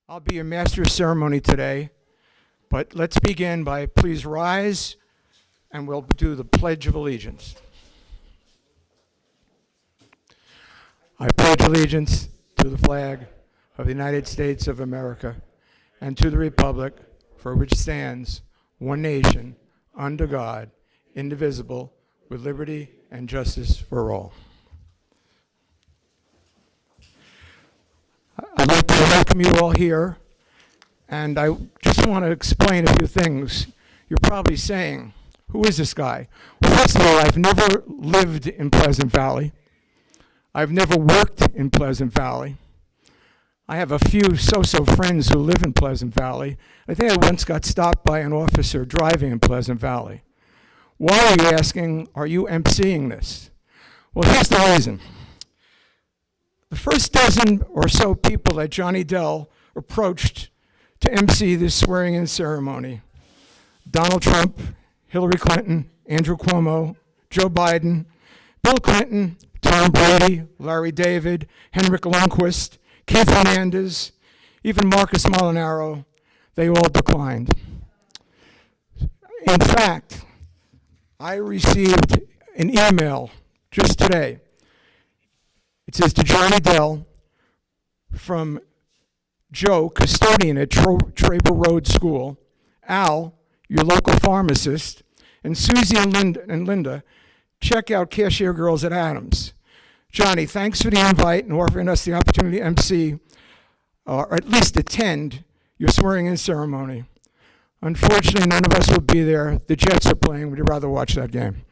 I'll be your master of ceremony today, but let's begin by please rise and we'll do the Pledge of Allegiance. I pledge allegiance to the flag of the United States of America and to the republic for which stands one nation, under God, indivisible, with liberty and justice for all. I'd like to welcome you all here, and I just want to explain a few things. You're probably saying, who is this guy? Well, first of all, I've never lived in Pleasant Valley. I've never worked in Pleasant Valley. I have a few so-so friends who live in Pleasant Valley. I think I once got stopped by an officer driving in Pleasant Valley. Why are you asking, are you emceeing this? Well, here's the reason. The first dozen or so people that Johnny Dell approached to MC this swearing-in ceremony, Donald Trump, Hillary Clinton, Andrew Cuomo, Joe Biden, Bill Clinton, Tom Brady, Larry David, Henrik Lundqvist, Keith Hernandez, even Marcus Molinaro, they all declined. In fact, I received an email just today. It says to Johnny Dell from Joe, custodian at Traber Road School, Al, your local pharmacist, and Susie and Linda, check out Cashier Girls at Adams. Johnny, thanks for the invite and offering us the opportunity to MC, or at least attend, your swearing-in ceremony. Unfortunately, none of us will be there. The Jets are playing. We'd rather watch that game.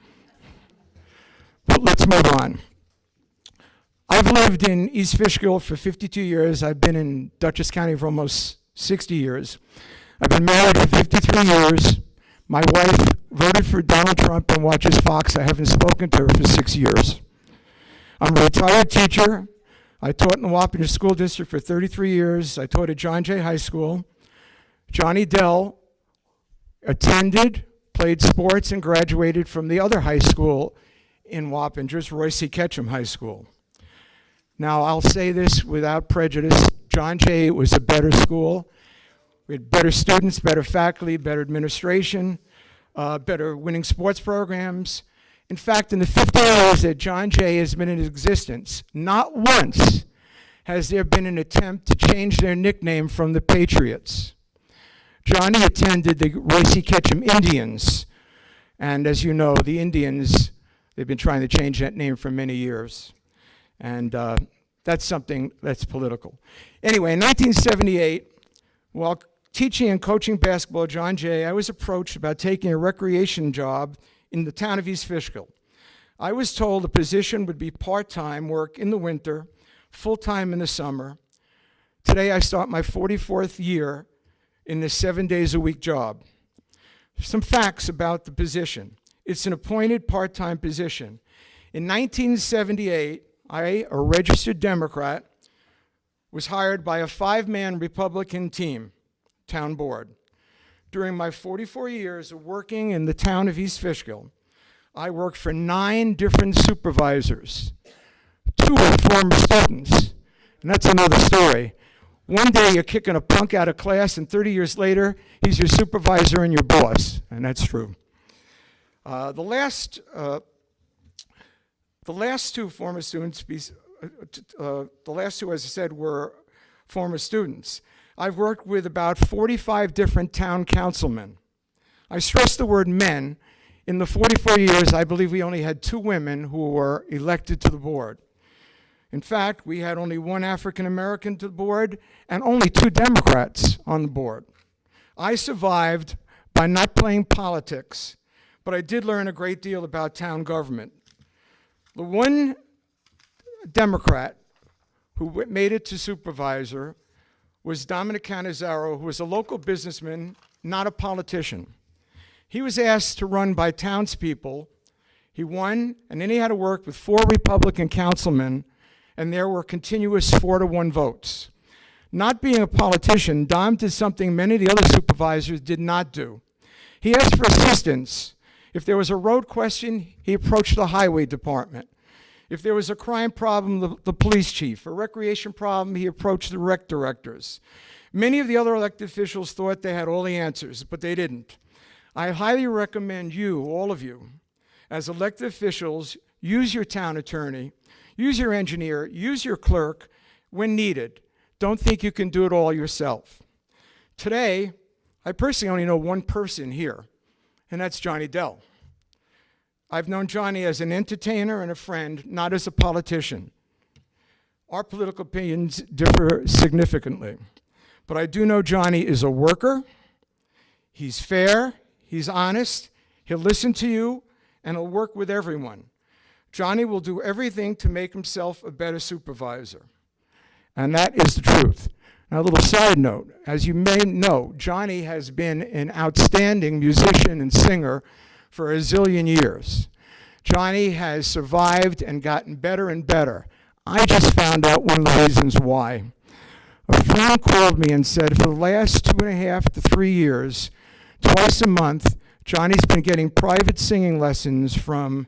But let's move on. I've lived in East Fishkill for 52 years. I've been in Dutchess County for almost 60 years. I've been married for 53 years. My wife voted for Donald Trump and watches Fox. I haven't spoken to her for 6 years. I'm a retired teacher. I taught in the Wappinger School District for 33 years. I taught at John Jay High School. Johnny Dell attended, played sports, and graduated from the other high school in Wappingers, Royce C. Ketchum High School. Now, I'll say this without prejudice. John Jay was a better school. We had better students, better faculty, better administration, better winning sports programs. In fact, in the 50 years that John Jay has been in existence, not once has there been an attempt to change their nickname from the Patriots. Johnny attended the Royce C. Ketchum Indians, and as you know, the Indians, they've been trying to change that name for many years. And that's something that's political. Anyway, in 1978, while teaching and coaching basketball at John Jay, I was approached about taking a recreation job in the town of East Fishkill. I was told the position would be part-time work in the winter, full-time in the summer. Today, I start my 44th year in this 7-day-a-week job. Some facts about the position. It's an appointed part-time position. In 1978, I, a registered Democrat, was hired by a 5-man Republican team, town board. During my 44 years of working in the town of East Fishkill, I worked for 9 different supervisors. 2 were former students, and that's another story. One day you're kicking a punk out of class, and 30 years later, he's your supervisor and your boss, and that's true. The last 2 former students, the last 2, as I said, were former students. I've worked with about 45 different town councilmen. I stress the word men. In the 44 years, I believe we only had 2 women who were elected to the board. In fact, we had only 1 African American to the board and only 2 Democrats on the board. I survived by not playing politics, but I did learn a great deal about town government. The 1 Democrat who made it to supervisor was Dominic Canizaro, who was a local businessman, not a politician. He was asked to run by townspeople. He won, and then he had to work with 4 Republican councilmen, and there were continuous 4-to-1 votes. Not being a politician, Dom did something many of the other supervisors did not do. He asked for assistance. If there was a road question, he approached the highway department. If there was a crime problem, the police chief. A recreation problem, he approached the rec directors. Many of the other elected officials thought they had all the answers, but they didn't. I highly recommend you, all of you, as elected officials, use your town attorney, use your engineer, use your clerk when needed. Don't think you can do it all yourself. Today, I personally only know one person here, and that's Johnny Dell. I've known Johnny as an entertainer and a friend, not as a politician. Our political opinions differ significantly, but I do know Johnny is a worker, he's fair, he's honest, he'll listen to you, and he'll work with everyone. Johnny will do everything to make himself a better supervisor, and that is the truth. Now, a little side note, as you may know, Johnny has been an outstanding musician and singer for a zillion years. Johnny has survived and gotten better and better. I just found out one of the reasons why. A friend called me and said for the last 2.5 to 3 years, twice a month, Johnny's been getting private singing lessons from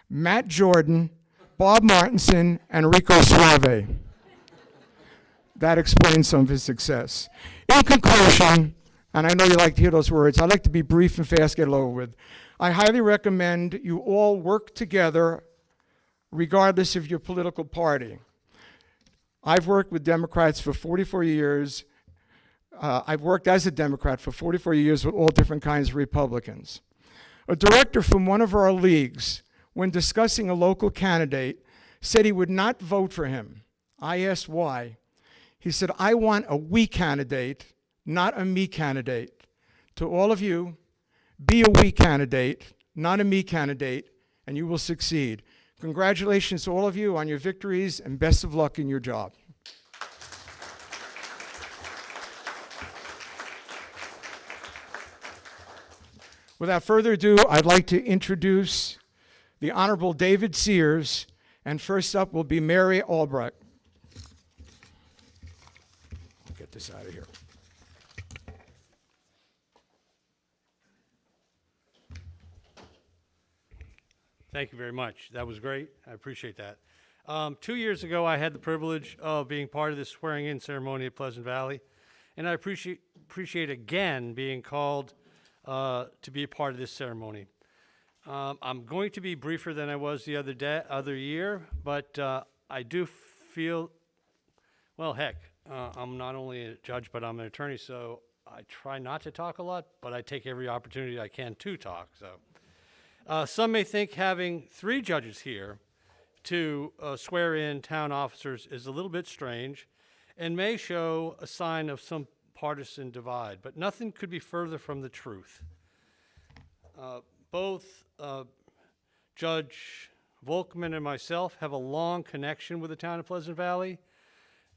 Matt Jordan, Bob Martinson, and Rico Suave. That explains some of his success. In conclusion, and I know you like to hear those words, I like to be brief and fast, get it over with. I highly recommend you all work together regardless of your political party. I've worked with Democrats for 44 years. I've worked as a Democrat for 44 years with all different kinds of Republicans. A director from one of our leagues, when discussing a local candidate, said he would not vote for him. I asked why. He said, I want a we candidate, not a me candidate. To all of you, be a we candidate, not a me candidate, and you will succeed. Congratulations to all of you on your victories, and best of luck in your job. Without further ado, I'd like to introduce the Honorable David Sears, and first up will be Mary Albrecht. Get this out of here. Thank you very much. That was great. I appreciate that. 2 years ago, I had the privilege of being part of this swearing-in ceremony at Pleasant Valley, and I appreciate again being called to be a part of this ceremony. I'm going to be briefer than I was the other year, but I do feel, well, heck, I'm not only a judge, but I'm an attorney, so I try not to talk a lot, but I take every opportunity I can to talk. So, some may think having 3 judges here to swear in town officers is a little bit strange and may show a sign of some partisan divide, but nothing could be further from the truth. Both Judge Volkman and myself have a long connection with the town of Pleasant Valley.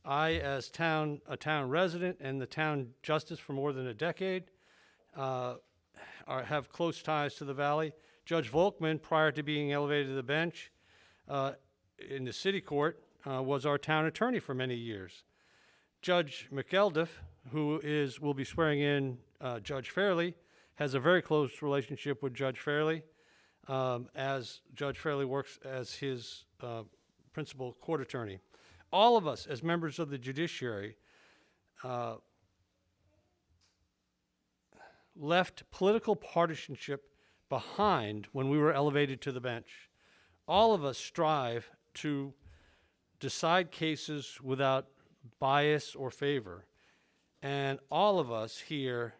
I, as a town resident and the town justice for more than a decade, have close ties to the valley. Judge Volkman, prior to being elevated to the bench in the city court, was our town attorney for many years. Judge McElduff, who will be swearing in Judge Fairley, has a very close relationship with Judge Fairley, as Judge Fairley works as his principal court attorney. All of us, as members of the judiciary, left political partisanship behind when we were elevated to the bench. All of us strive to decide cases without bias or favor. And all of us here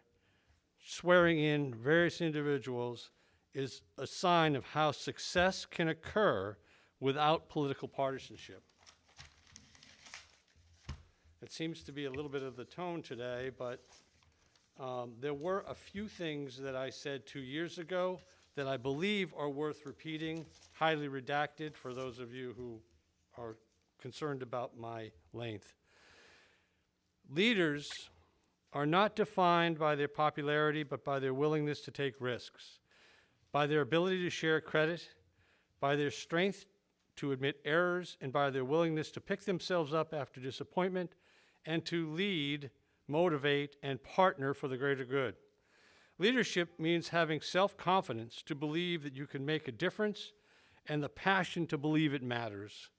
swearing in various individuals is a sign of how success can occur without political partisanship. It seems to be a little bit of the tone today, but there were a few things that I said 2 years ago that I believe are worth repeating, highly redacted for those of you who are concerned about my length. Leaders are not defined by their popularity, but by their willingness to take risks, by their ability to share credit, by their strength to admit errors, and by their willingness to pick themselves up after disappointment and to lead, motivate, and partner for the greater good. Leadership means having self-confidence to believe that you can make a difference and the passion to believe it matters.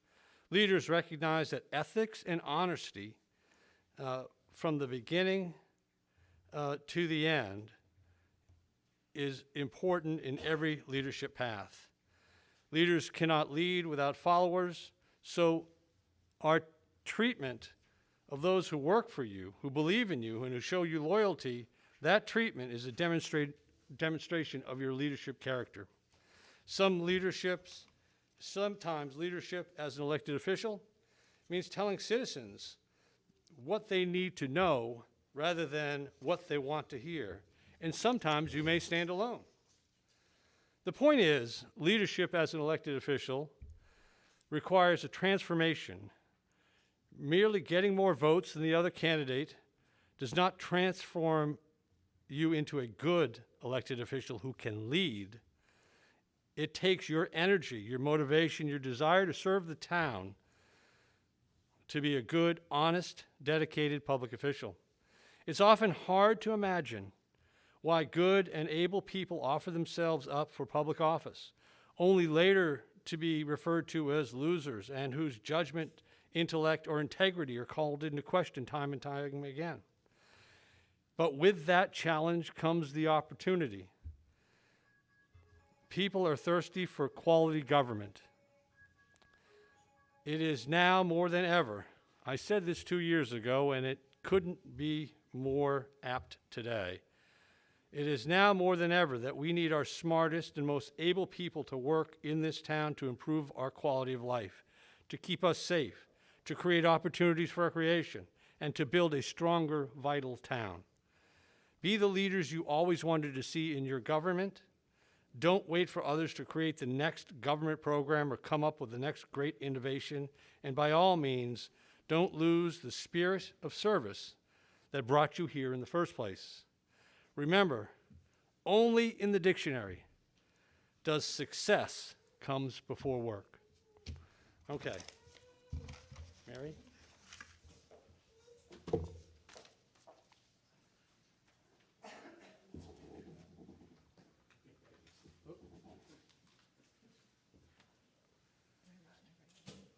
Leaders recognize that ethics and honesty from the beginning to the end is important in every leadership path. Leaders cannot lead without followers, so our treatment of those who work for you, who believe in you, and who show you loyalty, that treatment is a demonstration of your leadership character. Sometimes leadership as an elected official means telling citizens what they need to know rather than what they want to hear. And sometimes you may stand alone. The point is, leadership as an elected official requires a transformation. Merely getting more votes than the other candidate does not transform you into a good elected official who can lead. It takes your energy, your motivation, your desire to serve the town to be a good, honest, dedicated public official. It's often hard to imagine why good and able people offer themselves up for public office, only later to be referred to as losers and whose judgment, intellect, or integrity are called into question time and time again. But with that challenge comes the opportunity. People are thirsty for quality government. It is now more than ever. I said this 2 years ago, and it couldn't be more apt today. It is now more than ever that we need our smartest and most able people to work in this town to improve our quality of life, to keep us safe, to create opportunities for recreation, and to build a stronger, vital town. Be the leaders you always wanted to see in your government. Don't wait for others to create the next government program or come up with the next great innovation. And by all means, don't lose the spirit of service that brought you here in the first place. Remember, only in the dictionary does success comes before work. Okay. Mary?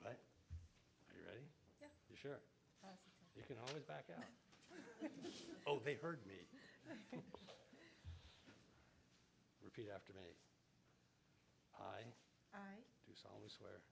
Right? Are you ready? Yeah. You sure? You can always back out. Oh, they heard me. Repeat after me. I do solemnly swear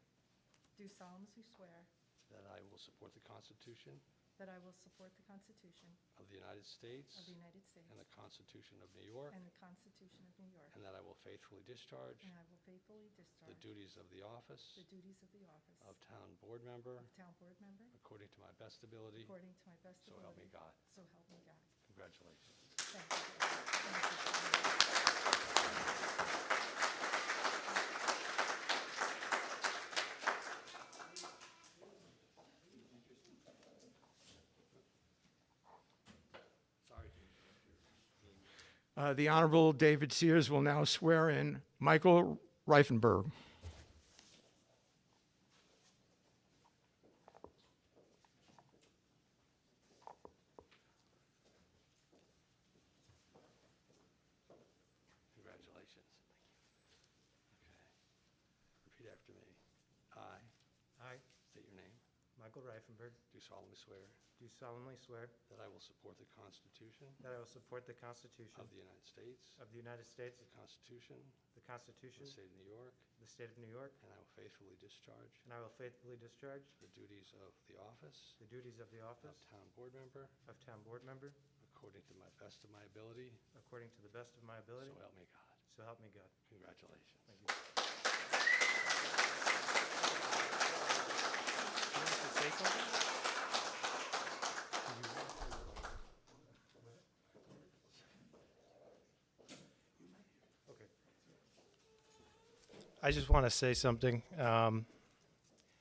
that I will support the Constitution that I will support the Constitution of the United States of the United States and the Constitution of New York, and the Constitution of New York, and that I will faithfully discharge and I will faithfully discharge the duties of the office the duties of the office of Town Board Member of Town Board Member according to my best ability, according to my best so help me ability. God. So help me God. Congratulations. Thank you. Thank you. Sorry. The Honorable David Sears will now swear in Michael Reifenberg. Congratulations. Okay. Repeat after me. I, State your name. Michael Reifenberg, Do solemnly swear do solemnly swear that I will support the Constitution that I will support the Constitution of the United States, of the United States, the Constitution the of Constitution the State of New York, of the State of New York, and I will faithfully discharge and I will faithfully discharge the duties of the office the duties of the of office Town Board Member of Town Board Member according to my best of my ability, according to the best of my so ability. help me God. So help me God. Congratulations. Thank you. You want to say something? Okay. I just want to say something.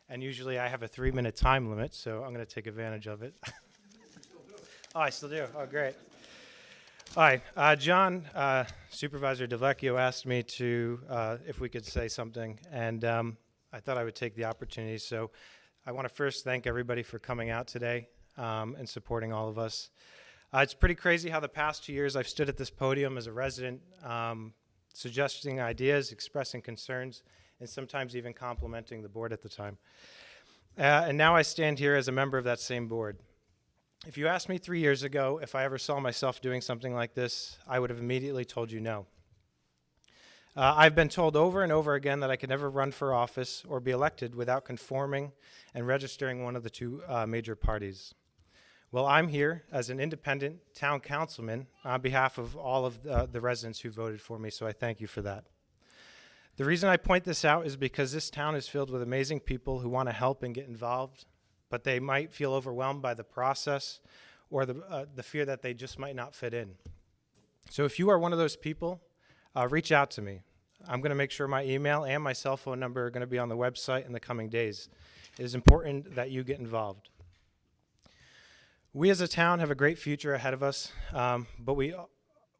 And usually I have a 3-minute time limit, so I'm going to take advantage of it. Oh, I still do? Oh, great. All right. John, Supervisor Vecchio asked me to, if we could say something, and I thought I would take the opportunity. So I want to first thank everybody for coming out today and supporting all of us. It's pretty crazy how the past 2 years I've stood at this podium as a resident, suggesting ideas, expressing concerns, and sometimes even complimenting the board at the time. And now I stand here as a member of that same board. If you asked me 3 years ago if I ever saw myself doing something like this, I would have immediately told you no. I've been told over and over again that I could never run for office or be elected without conforming and registering one of the two major parties. Well, I'm here as an independent town councilman on behalf of all of the residents who voted for me, so I thank you for that. The reason I point this out is because this town is filled with amazing people who want to help and get involved, but they might feel overwhelmed by the process or the fear that they just might not fit in. So if you are one of those people, reach out to me. I'm going to make sure my email and my cell phone number are going to be on the website in the coming days. It is important that you get involved. We as a town have a great future ahead of us, but we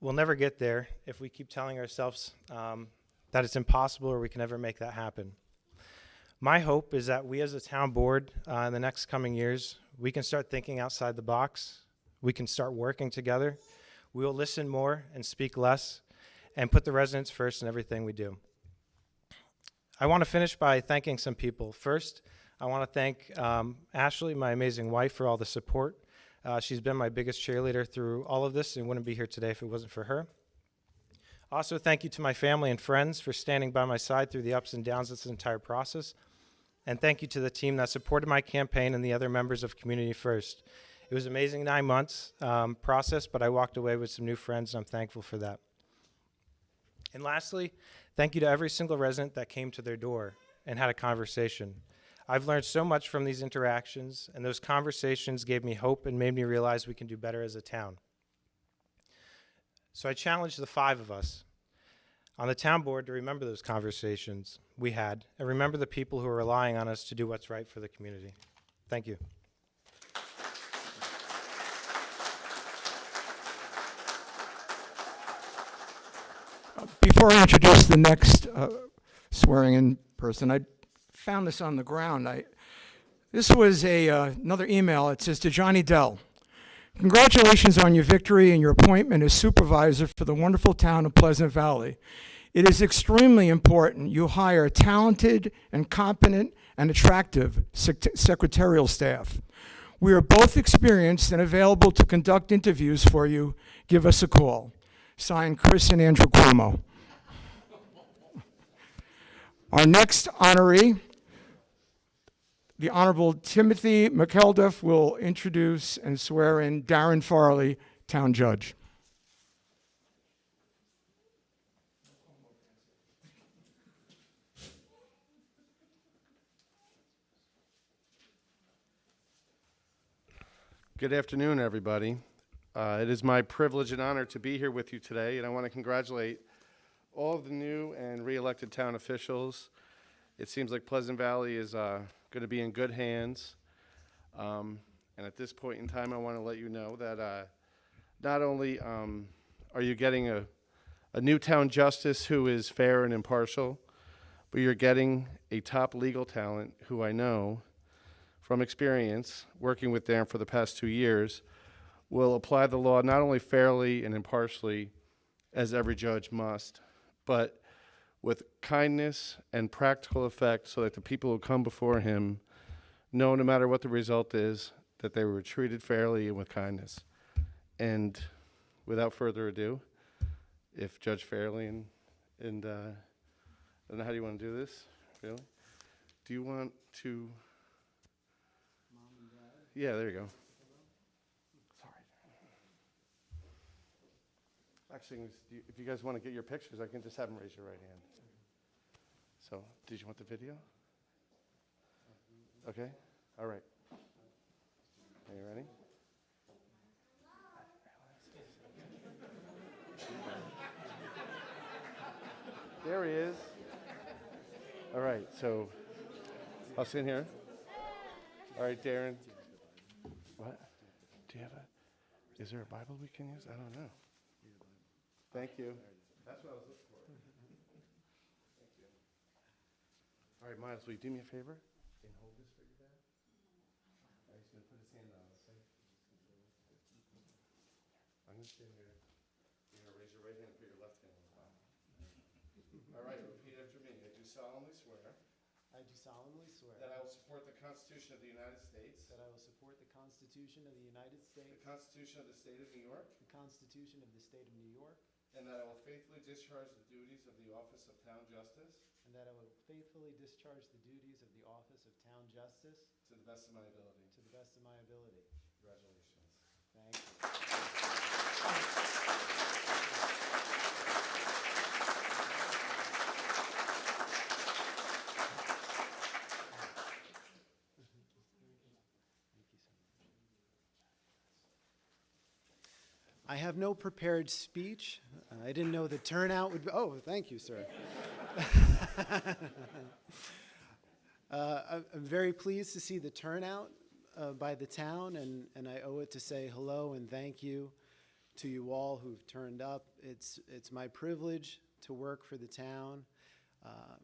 will never get there if we keep telling ourselves that it's impossible or we can never make that happen. My hope is that we as a town board in the next coming years, we can start thinking outside the box. We can start working together. We will listen more and speak less and put the residents first in everything we do. I want to finish by thanking some people. First, I want to thank Ashley, my amazing wife, for all the support. She's been my biggest cheerleader through all of this and wouldn't be here today if it wasn't for her. Also, thank you to my family and friends for standing by my side through the ups and downs of this entire process. And thank you to the team that supported my campaign and the other members of Community First. It was an amazing 9 months process, but I walked away with some new friends, and I'm thankful for that. And lastly, thank you to every single resident that came to their door and had a conversation. I've learned so much from these interactions, and those conversations gave me hope and made me realize we can do better as a town. So I challenge the 5 of us on the town board to remember those conversations we had and remember the people who are relying on us to do what's right for the community. Thank you. Before I introduce the next swearing-in person, I found this on the ground. This was another email. It says, to Johnny Dell, congratulations on your victory and your appointment as supervisor for the wonderful town of Pleasant Valley. It is extremely important you hire talented and competent and attractive secretarial staff. We are both experienced and available to conduct interviews for you. Give us a call. Signed, Chris and Andrew Cuomo. Our next honoree, the Honorable Timothy McKelduff, will introduce and swear in Darren Farley, Town Judge. Good afternoon, everybody. It is my privilege and honor to be here with you today, and I want to congratulate all of the new and re-elected town officials. It seems like Pleasant Valley is going to be in good hands. And at this point in time, I want to let you know that not only are you getting a new town justice who is fair and impartial, but you're getting a top legal talent who I know from experience working with Darren for the past 2 years will apply the law not only fairly and impartially as every judge must, but with kindness and practical effect so that the people who come before him know no matter what the result is, that they were treated fairly and with kindness. And without further ado, if Judge Fairley and I don't know how do you want to do this, really? Do you want to? Mom and Dad? Yeah, there you go. Actually, if you guys want to get your pictures, I can just have them raise your right hand. So, did you want the video? Okay. All right. Are you ready? There he is. All right, so I'll sit here. All right, Darren. What? Do you have is there a Bible we can use? I don't know. Thank you. That's what I was looking for. Thank you. All right, Miles, will you do me a favor and hold this for your dad? All right, he's going to put his hand on it, okay? I'm going to stand here. You're going to raise your right hand and put your left hand on the Bible. All right, repeat after me. I do solemnly swear I do solemnly swear that I will support the Constitution of the United States, that I will support the Constitution of the United the States, Constitution of the State of New York, the Constitution of the State of New York, and that I will faithfully discharge the duties of the Office of Town Justice and that I will faithfully discharge the duties of the Office of Town Justice to the best of my ability. to the best of my ability. Congratulations. Thank you. I have no prepared speech. I didn't know the turnout would be, oh, thank you, sir. I'm very pleased to see the turnout by the town, and I owe it to say hello and thank you to you all who've turned up. It's my privilege to work for the town.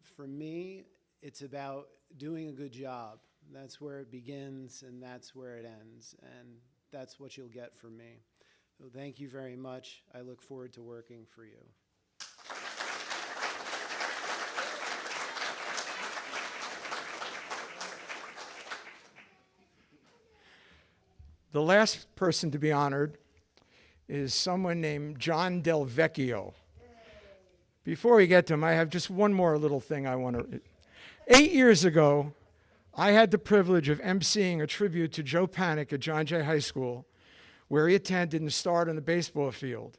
For me, it's about doing a good job. That's where it begins and that's where it ends, and that's what you'll get from me. So thank you very much. I look forward to working for you. The last person to be honored is someone named John Del Vecchio. Before we get to him, I have just one more little thing I want to. 8 years ago, I had the privilege of emceeing a tribute to Joe Panick at John Jay High School, where he attended and starred on the baseball field.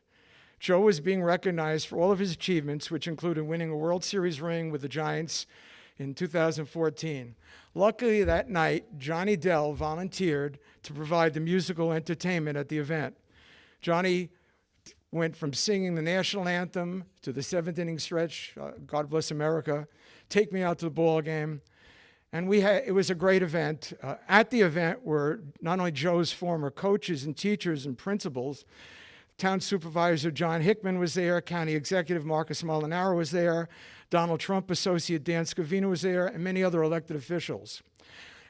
Joe was being recognized for all of his achievements, which included winning a World Series ring with the Giants in 2014. Luckily, that night, Johnny Dell volunteered to provide the musical entertainment at the event. Johnny went from singing the national anthem to the seventh inning stretch, God Bless America, Take Me Out to the Ball Game. And it was a great event. At the event were not only Joe's former coaches and teachers and principals, Town Supervisor John Hickman was there, County Executive Marcus Molinaro was there, Donald Trump Associate Dan Scavino was there, and many other elected officials.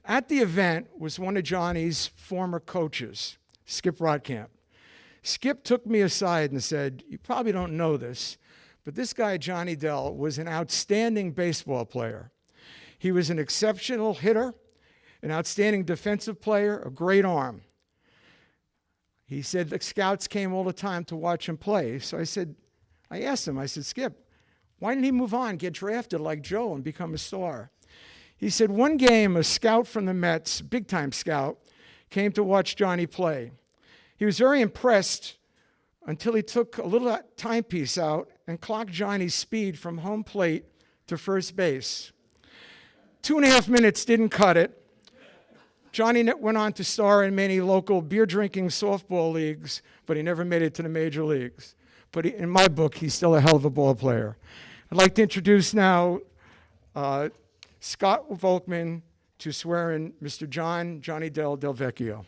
At the event was one of Johnny's former coaches, Skip Rodkamp. Skip took me aside and said, "You probably don't know this, but this guy, Johnny Dell, was an outstanding baseball player. He was an exceptional hitter, an outstanding defensive player, a great arm." He said the scouts came all the time to watch him play. So I asked him, "Skip, why didn't he move on, get drafted like Joe and become a star?" He said, "One game, a scout from the Mets, big-time scout, came to watch Johnny play. He was very impressed until he took a little timepiece out and clocked Johnny's speed from home plate to first base. 2.5 minutes didn't cut it. Johnny went on to star in many local beer-drinking softball leagues, but he never made it to the major leagues. But in my book, he's still a hell of a ball player." I'd like to introduce now Scott Volkman to swear in Mr. Johnny Del Vecchio.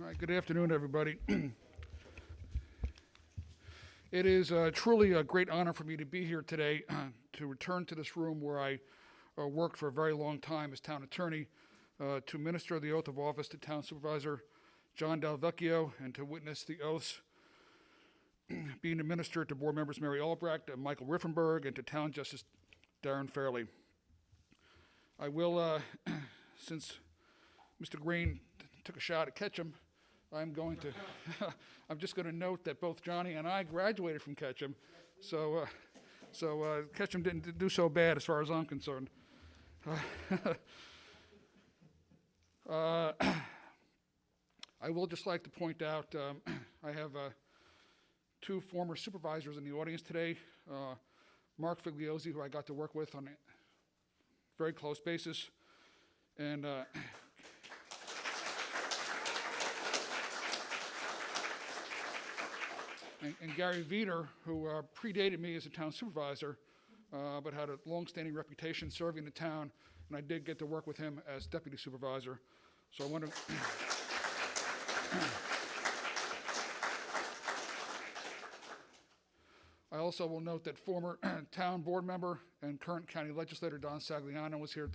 All right, good afternoon, everybody. It is truly a great honor for me to be here today to return to this room where I worked for a very long time as town attorney, to administer the oath of office to Town Supervisor John Del Vecchio and to witness the oaths being administered to board members Mary Albrecht and Michael Riffenberg and to Town Justice Darren Fairley. I will, since Mr. Green took a shot at Ketchum, I'm just going to note that both Johnny and I graduated from Ketchum, so Ketchum didn't do so bad as far as I'm concerned. I will just like to point out, I have two former supervisors in the audience today, Mark Figliozzi, who I got to work with on a very close basis, and Gary Veeder, who predated me as a town supervisor, but had a long-standing reputation serving the town, and I did get to work with him as deputy supervisor. So I want to I also will note that former town board member and current county legislator Don Sagliano was here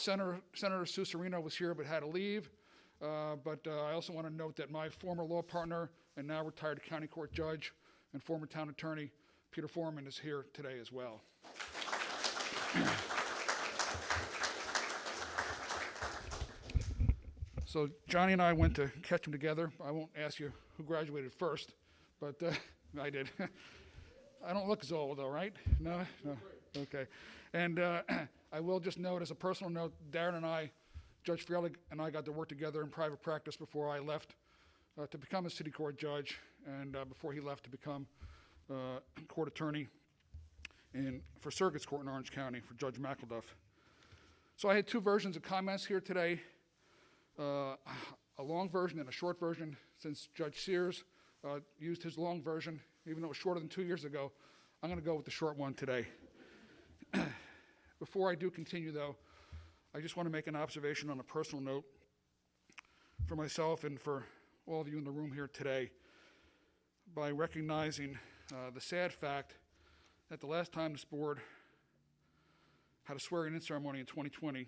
Senator Sue Serino was here but had to leave. But I also want to note that my former law partner and now retired county court judge and former town attorney, Peter Foreman, is here today as well. So Johnny and I went to catch them together. I won't ask you who graduated first, but I did. I don't look as old though, right? No? Okay. And I will just note, as a personal note, Darren and I, Judge Fiala and I got to work together in private practice before I left to become a city court judge, and before he left to become court attorney for Circuits Court in Orange County for Judge McElduff. So I had two versions of comments here today, a long version and a short version. Since Judge Sears used his long version, even though it was shorter than 2 years ago, I'm going to go with the short one today. Before I do continue, though, I just want to make an observation on a personal note for myself and for all of you in the room here today by recognizing the sad fact that the last time this board had a swearing-in ceremony in 2020,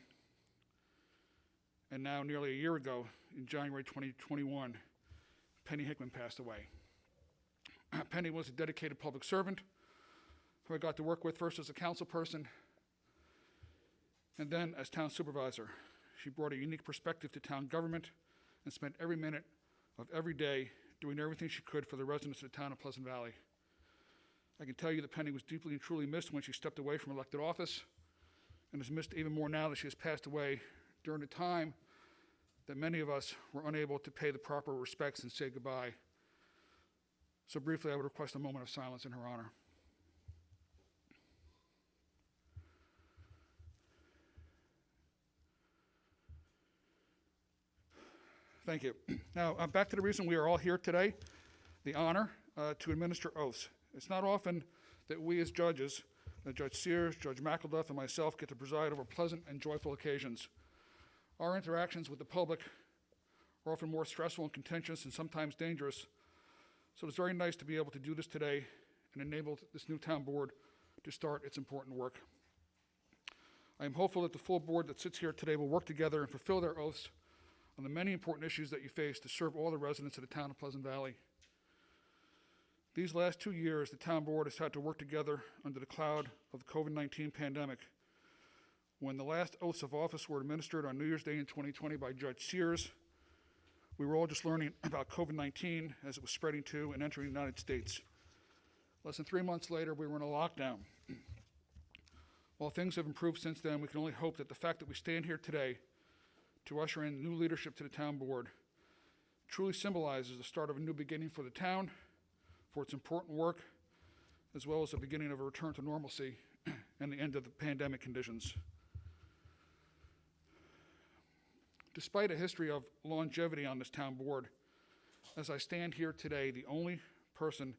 and now nearly a year ago, in January 2021, Penny Hickman passed away. Penny was a dedicated public servant who I got to work with first as a council person and then as town supervisor. She brought a unique perspective to town government and spent every minute of every day doing everything she could for the residents of the town of Pleasant Valley. I can tell you that Penny was deeply and truly missed when she stepped away from elected office, and is missed even more now that she has passed away during a time that many of us were unable to pay the proper respects and say goodbye. So briefly, I would request a moment of silence in her honor. Thank you. Now, back to the reason we are all here today, the honor to administer oaths. It's not often that we as judges, Judge Sears, Judge McElduff, and myself get to preside over pleasant and joyful occasions. Our interactions with the public are often more stressful and contentious and sometimes dangerous, so it's very nice to be able to do this today and enable this new town board to start its important work. I am hopeful that the full board that sits here today will work together and fulfill their oaths on the many important issues that you face to serve all the residents of the town of Pleasant Valley. These last 2 years, the town board has had to work together under the cloud of the COVID-19 pandemic. When the last oaths of office were administered on New Year's Day in 2020 by Judge Sears, we were all just learning about COVID-19 as it was spreading to and entering the United States. Less than 3 months later, we were in a lockdown. While things have improved since then, we can only hope that the fact that we stand here today to usher in new leadership to the town board truly symbolizes the start of a new beginning for the town, for its important work, as well as the beginning of a return to normalcy and the end of the pandemic conditions. Despite a history of longevity on this town board, as I stand here today, the only person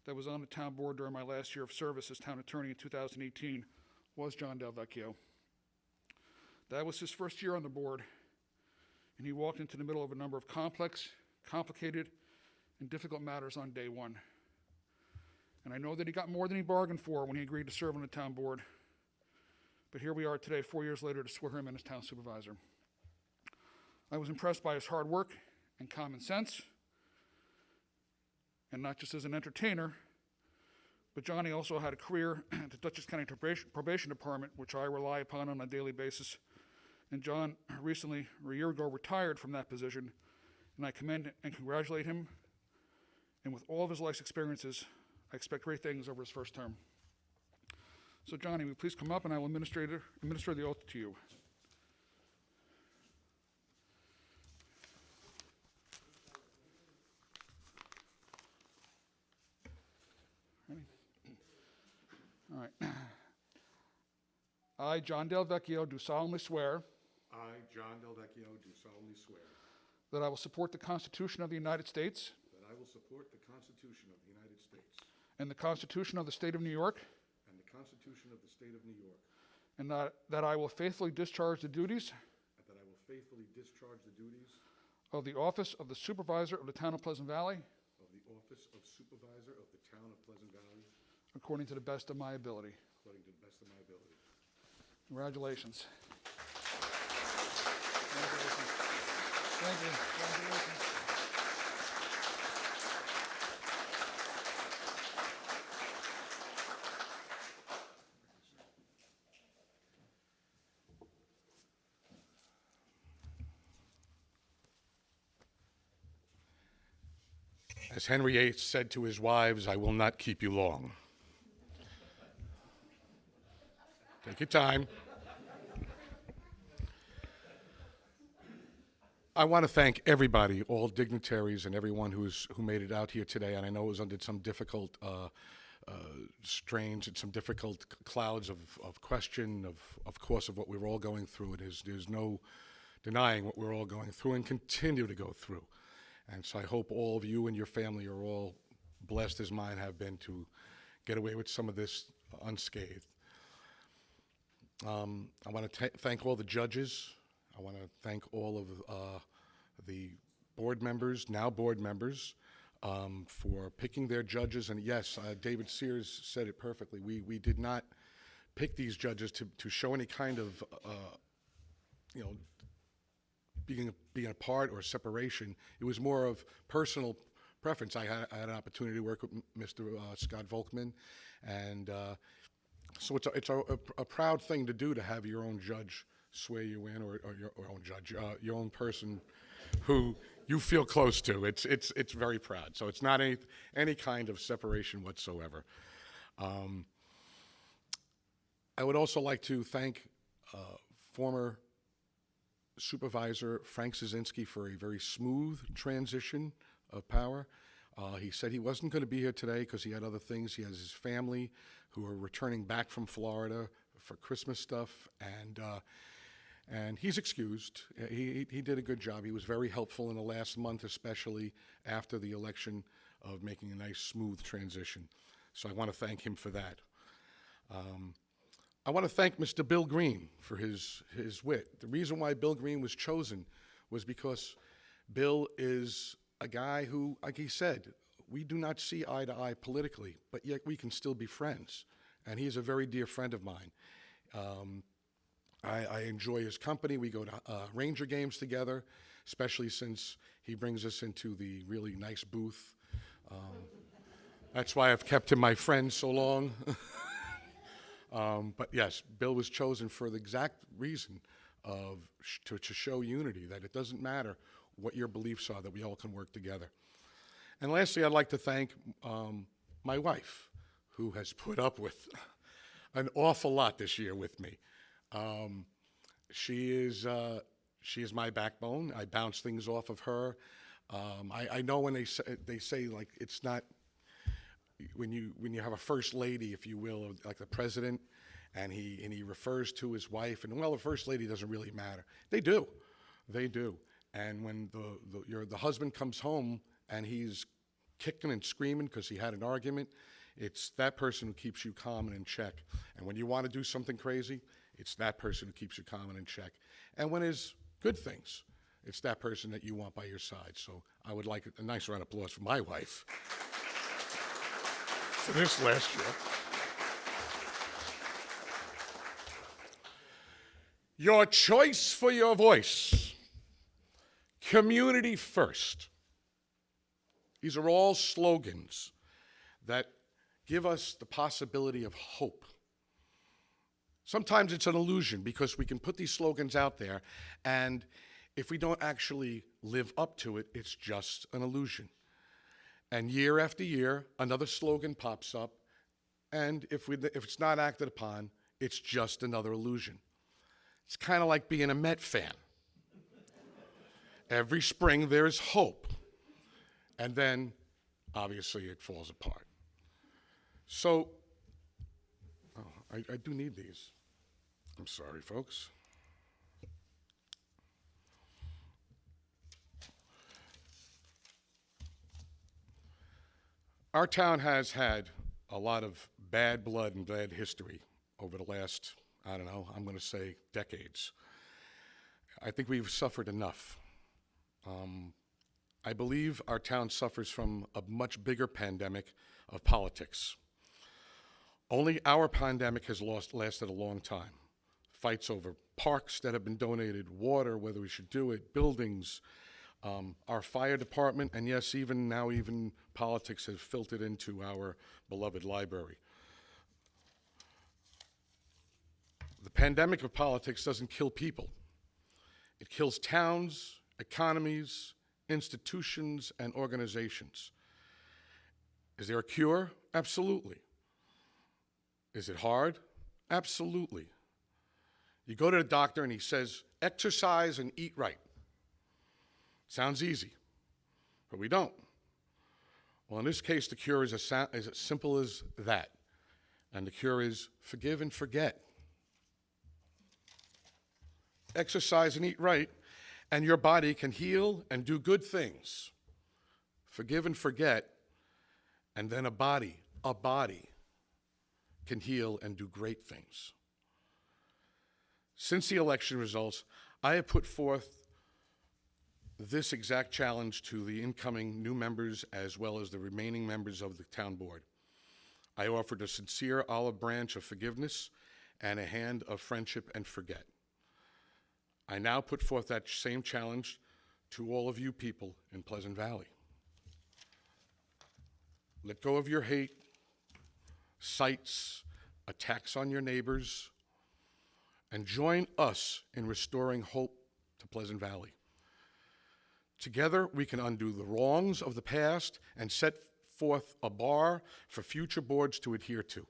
that was on the town board during my last year of service as town attorney in 2018 was John Del Vecchio. That was his first year on the board, and he walked into the middle of a number of complex, complicated, and difficult matters on day one. And I know that he got more than he bargained for when he agreed to serve on the town board. But here we are today, 4 years later, to swear him in as town supervisor. I was impressed by his hard work and common sense, and not just as an entertainer, but Johnny also had a career at the Dutchess County Probation Department, which I rely upon on a daily basis. And John recently, or a year ago, retired from that position, and I commend and congratulate him. And with all of his life's experiences, I expect great things over his first term. So Johnny, will you please come up and I will administer the oath to you. Ready? All right. I, John Del Vecchio, do solemnly swear I, John Del Vecchio, do solemnly swear that I will support the Constitution of the United States that I will support the Constitution of the United States and the Constitution of the State of New York, and the Constitution of the State of New York, and that I will faithfully discharge the duties and that I will faithfully discharge the duties of the office of the Supervisor of the Town of Pleasant Valley of the office of Supervisor of the Town of Pleasant Valley according to the best of my ability. according to the best of my ability. Congratulations. Thank you. Congratulations. As Henry VIII said to his wives, I will not keep you long. Take your time. I want to thank everybody, all dignitaries and everyone who made it out here today. And I know it was under some difficult strains and some difficult clouds of question, of course, of what we were all going through. There's no denying what we're all going through and continue to go through. And so I hope all of you and your family are all blessed as mine have been to get away with some of this unscathed. I want to thank all the judges. I want to thank all of the board members, now board members, for picking their judges. And yes, David Sears said it perfectly. We did not pick these judges to show any kind of, being apart or separation. It was more of personal preference. I had an opportunity to work with Mr. Scott Volkman, and so it's a proud thing to do, to have your own judge swear you in, or your own judge, your own person who you feel close to. It's very proud. So it's not any kind of separation whatsoever. I would also like to thank former Supervisor Frank Szynski for a very smooth transition of power. He said he wasn't going to be here today because he had other things. He has his family who are returning back from Florida for Christmas stuff, and he's excused. He did a good job. He was very helpful in the last month, especially after the election, of making a nice, smooth transition. So I want to thank him for that. I want to thank Mr. Bill Green for his wit. The reason why Bill Green was chosen was because Bill is a guy who, like he said, we do not see eye to eye politically, but yet we can still be friends. And he is a very dear friend of mine. I enjoy his company. We go to Ranger games together, especially since he brings us into the really nice booth. That's why I've kept him my friend so long. But yes, Bill was chosen for the exact reason to show unity, that it doesn't matter what your beliefs are, that we all can work together. And lastly, I'd like to thank my wife, who has put up with an awful lot this year with me. She is my backbone. I bounce things off of her. I know when they say like, it's not, when you have a first lady, if you will, like the president, and he refers to his wife, and well, the first lady doesn't really matter. They do. And when the husband comes home and he's kicking and screaming because he had an argument, it's that person who keeps you calm and in check. And when you want to do something crazy, it's that person who keeps you calm and in check. And when there's good things, it's that person that you want by your side. So I would like a nice round of applause for my wife for this last year. Your choice for your voice. Community first. These are all slogans that give us the possibility of hope. Sometimes it's an illusion because we can put these slogans out there, and if we don't actually live up to it, it's just an illusion. And year after year, another slogan pops up, and if it's not acted upon, it's just another illusion. It's kind of like being a Met fan. Every spring there is hope, and then obviously it falls apart. So, I do need these. I'm sorry, folks. Our town has had a lot of bad blood and bad history over the last, I don't know, I'm going to say decades. I think we've suffered enough. I believe our town suffers from a much bigger pandemic of politics. Only our pandemic has lasted a long time. Fights over parks that have been donated, water, whether we should do it, buildings, Our fire department, and yes, even politics has filtered into our beloved library. The pandemic of politics doesn't kill people. It kills towns, economies, institutions, and organizations. Is there a cure? Absolutely. Is it hard? Absolutely. You go to the doctor and he says, exercise and eat right. Sounds easy, but we don't. Well, in this case, the cure is as simple as that. And the cure is forgive and forget. Exercise and eat right, and your body can heal and do good things. Forgive and forget, and then a body can heal and do great things. Since the election results, I have put forth this exact challenge to the incoming new members as well as the remaining members of the town board. I offered a sincere olive branch of forgiveness and a hand of friendship and forget. I now put forth that same challenge to all of you people in Pleasant Valley. Let go of your hate, cites, attacks on your neighbors, and join us in restoring hope to Pleasant Valley. Together, we can undo the wrongs of the past and set forth a bar for future boards to adhere to.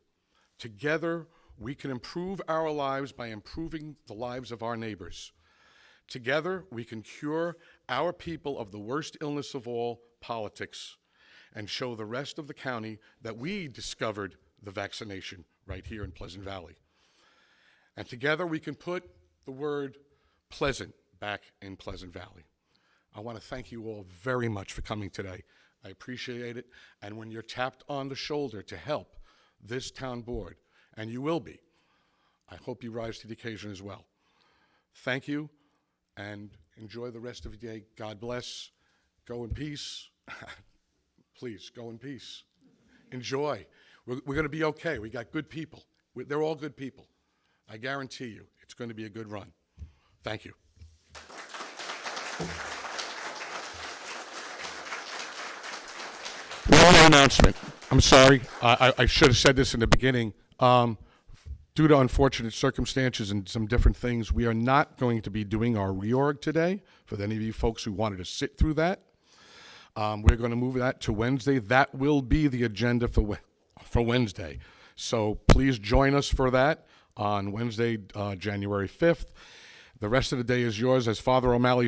Together, we can improve our lives by improving the lives of our neighbors. Together, we can cure our people of the worst illness of all, politics, and show the rest of the county that we discovered the vaccination right here in Pleasant Valley. And together, we can put the word pleasant back in Pleasant Valley. I want to thank you all very much for coming today. I appreciate it. And when you're tapped on the shoulder to help this town board, and you will be, I hope you rise to the occasion as well. Thank you, and enjoy the rest of your day. God bless. Go in peace. Please, go in peace. Enjoy. We're going to be okay. We got good people. They're all good people. I guarantee you, it's going to be a good run. Thank you. One announcement. I'm sorry. I should have said this in the beginning. Due to unfortunate circumstances and some different things, we are not going to be doing our reorg today, for any of you folks who wanted to sit through that. We're going to move that to Wednesday. That will be the agenda for Wednesday. So please join us for that on Wednesday, January 5th. The rest of the day is yours. As Father O'Malley